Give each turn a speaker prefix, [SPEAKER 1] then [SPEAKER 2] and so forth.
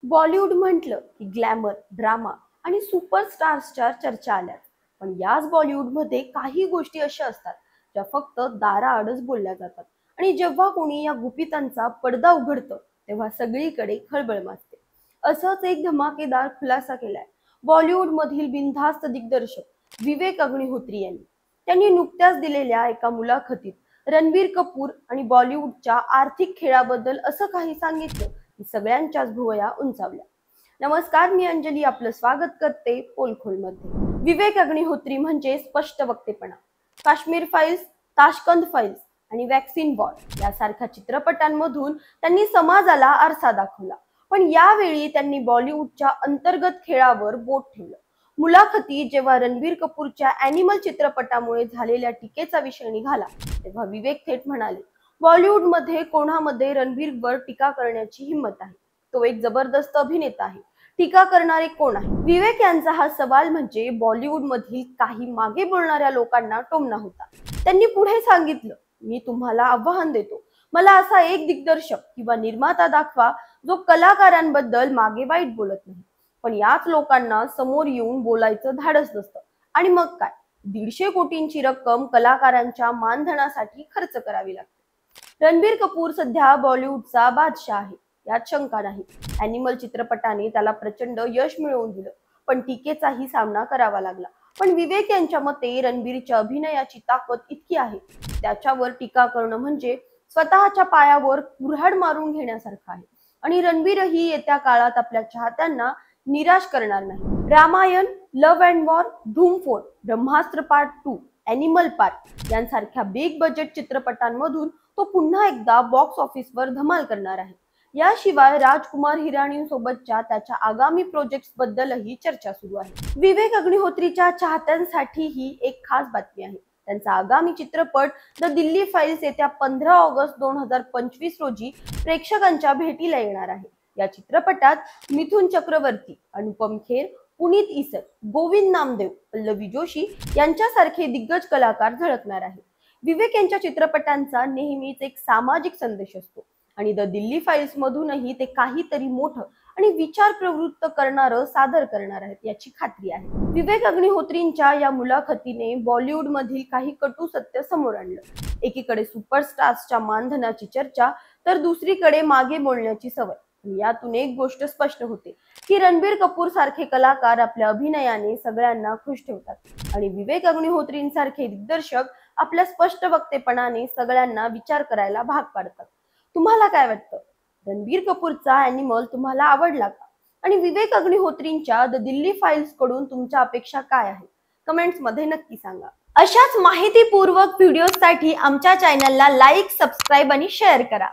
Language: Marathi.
[SPEAKER 1] बॉलिवूड म्हटलं की ग्लॅमर, ड्रामा आणि सुपरस्टार्सच्या चर्चा आल्या. पण याच बॉलिवूडमध्ये काही गोष्टी अशा असतात ज्या फक्त दाराआडच बोलल्या जातात आणि जेव्हा कोणी या गुपितांचा पडदा उघडतं तेव्हा सगळीकडे खळबळ माजते. असंच एक धमाकेदार खुलासा केलाय बॉलिवूड मधील बिनधास्त दिग्दर्शक विवेक अग्निहोत्री यांनी. त्यांनी नुकत्याच दिलेल्या एका मुलाखतीत रणबीर कपूर आणि बॉलिवूडच्या आर्थिक खेळाबद्दल असं काही सांगितलं की सगळ्यांच्याच भुवया उंचावल्या. नमस्कार, मी अंजली आपलं स्वागत करते पोलखोलमध्ये. विवेक अग्निहोत्री म्हणजे स्पष्ट वक्तेपणा. काश्मीर फाईल्स, ताशकंद फाईल्स आणि वॅक्सिन वॉर यासारख्या चित्रपटांमधून त्यांनी समाजाला आरसा दाखवला. पण यावेळी त्यांनी बॉलिवूडच्या अंतर्गत खेळावर बोट ठेवलं. मुलाखतीत जेव्हा रणबीर कपूरच्या ॲनिमल चित्रपटामुळे झालेल्या टीकेचा विषय निघाला तेव्हा विवेक थेट म्हणाले, बॉलिवूडमध्ये कोणामध्ये रणबीरवर टीका करण्याची हिंमत आहे? तो एक जबरदस्त अभिनेता आहे. टीका करणारे कोण आहे? विवेक यांचा हा सवाल म्हणजे बॉलिवूड मधील काही मागे बोलणाऱ्या लोकांना टोमणा होता. त्यांनी पुढे सांगितलं, मी तुम्हाला आव्हान देतो, मला असा एक दिग्दर्शक किंवा निर्माता दाखवा जो कलाकारांबद्दल मागे वाईट बोलत नाही. पण याच लोकांना समोर येऊन बोलायचं धाडस नसतं. आणि मग काय, 150 कोटींची रक्कम कलाकारांच्या मानधनासाठी खर्च करावी लागते. रणबीर कपूर सध्या बॉलिवूडचा बादशाह आहे, यात शंका नाही. ॲनिमल चित्रपटाने त्याला प्रचंड यश मिळवून दिलं, पण टीकेचाही सामना करावा लागला. पण विवेक यांच्या मते रणबीरच्या अभिनयाची ताकद इतकी आहे, त्याच्यावर टीका करणं म्हणजे स्वतःच्या पायावर कुऱ्हाड मारून घेण्यासारखं आहे. आणि रणबीरही येत्या काळात आपल्या चाहत्यांना निराश करणार नाही. रामायण, लव्ह अँड वॉर, धूम 4, ब्रह्मास्त्र पार्ट 2, ॲनिमल पार्क यांसारख्या बिग बजेट चित्रपटांमधून तो पुन्हा एकदा बॉक्स ऑफिसवर धमाल करणार आहे. याशिवाय राजकुमार हिराणींसोबतच्या त्याच्या आगामी प्रोजेक्ट्स बद्दलही चर्चा सुरू आहे. विवेक अग्निहोत्रीच्या चाहत्यांसाठी ही एक खास बातमी आहे. त्यांचा आगामी चित्रपट द दिल्ली फाईल्स येत्या 15 ऑगस्ट 2025 रोजी प्रेक्षकांच्या भेटीला येणार आहे. या चित्रपटात मिथुन चक्रवर्ती, अनुपम खेर, पुनीत इसन, गोविंद नामदेव, पल्लवी जोशी यांच्यासारखे दिग्गज कलाकार झळकणार आहेत. विवेक यांच्या चित्रपटांचा नेहमीच एक सामाजिक संदेश असतो आणि द दिल्ली फाईल्स मधूनही ते काहीतरी मोठं आणि विचार प्रवृत्त करणारं सादर करणार आहेत याची खात्री आहे. विवेक अग्निहोत्रींच्या या मुलाखतीने बॉलिवूड मधील काही कटू सत्य समोर आणलं. एकीकडे सुपरस्टार्सच्या मानधनाची चर्चा तर दुसरीकडे मागे बोलण्याची सवय. यातून एक गोष्ट स्पष्ट होते की रणबीर कपूर सारखे कलाकार आपल्या अभिनयाने सगळ्यांना खुश ठेवतात आणि विवेक अग्निहोत्रींसारखे दिग्दर्शक आपल्या स्पष्ट वक्तेपणाने सगळ्यांना विचार करायला भाग पाडतात. तुम्हाला काय वाटतं? रणबीर कपूरचा ॲनिमल तुम्हाला आवडला का? आणि विवेक अग्निहोत्रींच्या द दिल्ली फाईल्स कडून तुमच्या अपेक्षा काय आहेत? कमेंट्स मध्ये नक्की सांगा. अशाच माहितीपूर्वक व्हिडिओसाठी आमच्या चॅनलला लाईक, सबस्क्राईब आणि शेअर करा.